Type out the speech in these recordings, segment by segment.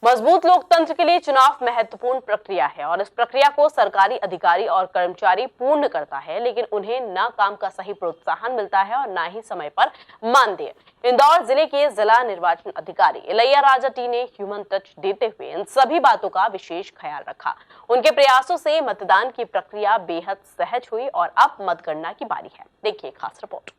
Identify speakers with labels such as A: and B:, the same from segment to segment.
A: मजबूत लोकतंत्र के लिए चुनाव महत्वपूर्ण प्रक्रिया है और इस प्रक्रिया को सरकारी अधिकारी और कर्मचारी पूर्ण करता है, लेकिन उन्हें न काम का सही प्रोत्साहन मिलता है और न ही समय पर मानदेय। इंदौर जिले के जिला निर्वाचन अधिकारी इलैया राजा टी ने ह्यूमन टच देते हुए इन सभी बातों का विशेष ख्याल रखा। उनके प्रयासों से मतदान की प्रक्रिया बेहद सहज हुई और अब मतगणना की बारी है। देखिए खास report.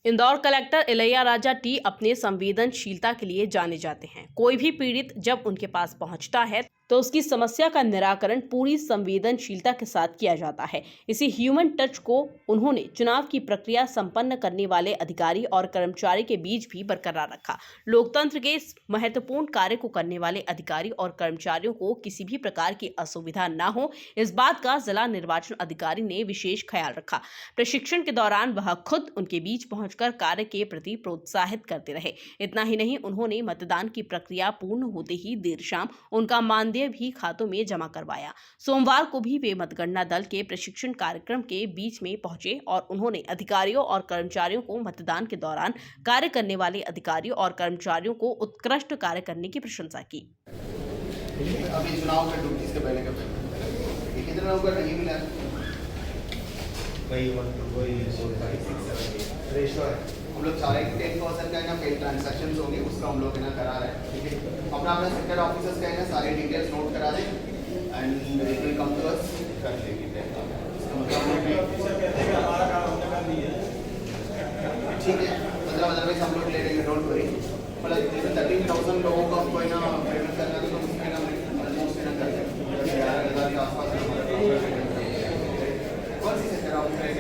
A: Indore collector Ilaiya Raja T अपने संवेदनशीलता के लिए जाने जाते हैं। कोई भी पीड़ित जब उनके पास पहुंचता है तो उसकी समस्या का निराकरण पूरी संवेदनशीलता के साथ किया जाता है। इसी ह्यूमन टच को उन्होंने चुनाव की प्रक्रिया संपन्न करने वाले अधिकारी और कर्मचारी के बीच भी बरकरार रखा। लोकतंत्र के इस महत्वपूर्ण कार्य को करने वाले अधिकारी और कर्मचारियों को किसी भी प्रकार की असुविधा न हो, इस बात का जिला निर्वाचन अधिकारी ने विशेष ख्याल रखा। प्रशिक्षण के दौरान वह खुद उनके बीच पहुंचकर कार्य के प्रति प्रोत्साहित करते रहे। इतना ही नहीं, उन्होंने मतदान की प्रक्रिया पूर्ण होते ही देर शाम उनका मानदेय भी खातों में जमा करवाया। सोमवार को भी वे मतगणना दल के प्रशिक्षण कार्यक्रम के बीच में पहुंचे और उन्होंने अधिकारियों और कर्मचारियों को मतदान के दौरान कार्य करने वाले अधिकारियों और कर्मचारियों को उत्कृष्ट कार्य करने की प्रशंसा की।
B: अभी चुनाव में ड्यूटी से पहले कितने लोगों का नहीं मिला? रेशो है। हम लोग 10% का है ना फेल ट्रांजैक्शंस होंगे, उसका हम लोग है ना करा रहे हैं। ठीक है, अपना सेक्टर ऑफिसर्स का है ना सारे डिटेल्स नोट करा दें and it will come to us, कर लेंगे। ठीक है, 15 हम लोग ले लेंगे, डोंट वरी। मतलब 13,000 लोगों को हमको है ना पेमेंट करना है, तो उसके ना ऑलमोस्ट है ना कर दें 11,000 के आसपास। कौन सी सेक्टर ऑफिसर है?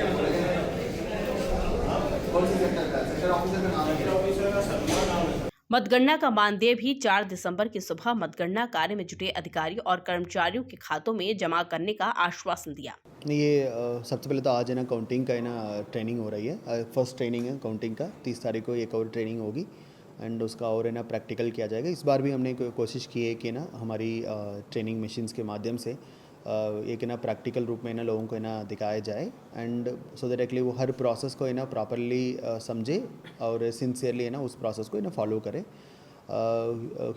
B: कौन सी सेक्टर का सेक्टर ऑफिसर का नाम है?
A: मतगणना का मानदेय भी 4 दिसंबर की सुबह मतगणना कार्य में जुटे अधिकारी और कर्मचारियों के खातों में जमा करने का आश्वासन दिया।
C: ये सबसे पहले तो आज है ना काउंटिंग का है ना ट्रेनिंग हो रही है। फर्स्ट ट्रेनिंग है काउंटिंग का। 30 तारीख को एक और ट्रेनिंग होगी एंड उसका और है ना प्रैक्टिकल किया जाएगा। इस बार भी हमने कोशिश की है कि ना हमारी ट्रेनिंग मशीन्स के माध्यम से एक ना प्रैक्टिकल रूप में ना लोगों को ना दिखाया जाए एंड सो दैट एक्चुअली वो हर प्रोसेस को ना प्रॉपरली समझे और सिंसियरली है ना उस प्रोसेस को ना फॉलो करे।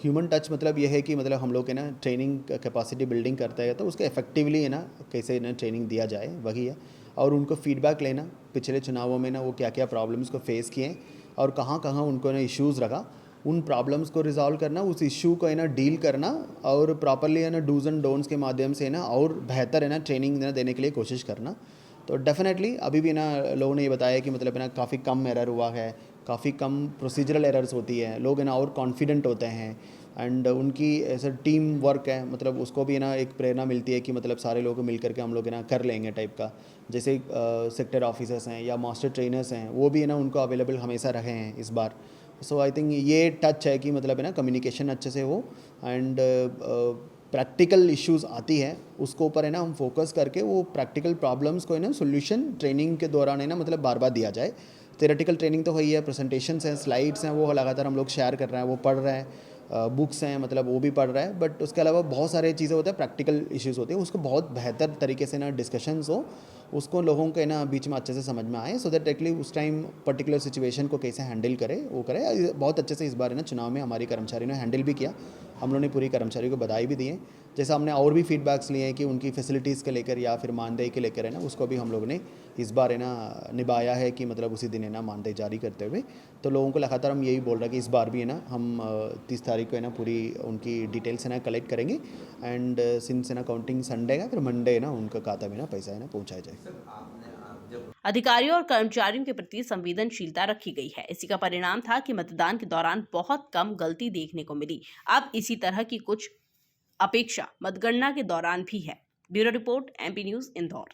C: ह्यूमन टच मतलब ये है कि मतलब हम लोग है ना ट्रेनिंग कैपेसिटी बिल्डिंग करते हैं तो उसको इफेक्टिवली है ना कैसे ना ट्रेनिंग दिया जाए वही है। और उनको फीडबैक लेना पिछले चुनावों में ना वो क्या क्या प्रॉब्लम्स को फेस किए और कहाँ कहाँ उनको ना इश्यूज़ रखा, उन प्रॉब्लम्स को रिजॉल्व करना, उस इशू को है ना डील करना और प्रॉपरली है ना डूज एंड डोंट्स के माध्यम से ना और बेहतर है ना ट्रेनिंग देने के लिए कोशिश करना। तो डेफिनेटली अभी भी ना लोगों ने ये बताया कि मतलब है ना काफ़ी कम एरर हुआ है, काफ़ी कम प्रोसीजरल एरर्स होती है, लोग है ना और कॉन्फिडेंट होते हैं एंड उनकी ऐसा टीम वर्क है, मतलब उसको भी ना एक प्रेरणा मिलती है कि मतलब सारे लोग मिल करके हम लोग है ना कर लेंगे टाइप का। जैसे सेक्टर ऑफिसर्स हैं या मास्टर ट्रेनर्स हैं वो भी है ना उनको अवेलेबल हमेशा रहे हैं इस बार। सो आई थिंक ये टच है कि मतलब है ना कम्युनिकेशन अच्छे से हो एंड प्रैक्टिकल इश्यूज़ आती है उसको ऊपर है ना हम फोकस करके वो प्रैक्टिकल प्रॉब्लम्स को है ना सोल्यूशन ट्रेनिंग के दौरान है ना मतलब बार बार दिया जाए। थेरेटिकल ट्रेनिंग तो वही है, प्रेजेंटेशंस हैं, स्लाइड्स हैं, वो लगातार हम लोग शेयर कर रहे हैं, वो पढ़ रहे हैं, बुक्स हैं मतलब वो भी पढ़ रहा है, बट उसके अलावा बहुत सारे चीज़ें होते हैं, प्रैक्टिकल इश्यूज़ होते हैं, उसको बहुत बेहतर तरीके से ना डिस्कशंस हो, उसको लोगों के ना बीच में अच्छे से समझ में आए, सो दैट एक्चुअली उस टाइम पर्टिकुलर सिचुएशन को कैसे हैंडल करे वो करे। बहुत अच्छे से इस बार है ना चुनाव में हमारी कर्मचारी ने हैंडल भी किया। हम लोगों ने पूरी कर्मचारी को बधाई भी दी है। जैसा हमने और भी फीडबैक्स लिए हैं कि उनकी फैसिलिटीज़ के लेकर या फिर मानदेय के लेकर है ना उसको भी हम लोग ने इस बार है ना निभाया है कि मतलब उसी दिन है ना मानदेय जारी करते हुए। तो लोगों को लगातार हम यही बोल रहे हैं कि इस बार भी है ना हम 30 तारीख को है ना पूरी उनकी डिटेल्स है ना कलेक्ट करेंगे एंड सिंस है ना काउंटिंग संडे का फिर मंडे है ना उनका खाता में ना पैसा है ना पहुँचाया जाए।
A: अधिकारियों और कर्मचारियों के प्रति संवेदनशीलता रखी गई है। इसी का परिणाम था कि मतदान के दौरान बहुत कम गलती देखने को मिली। अब इसी तरह की कुछ अपेक्षा मतगणना के दौरान भी है। Bureau report, MP news, Indore.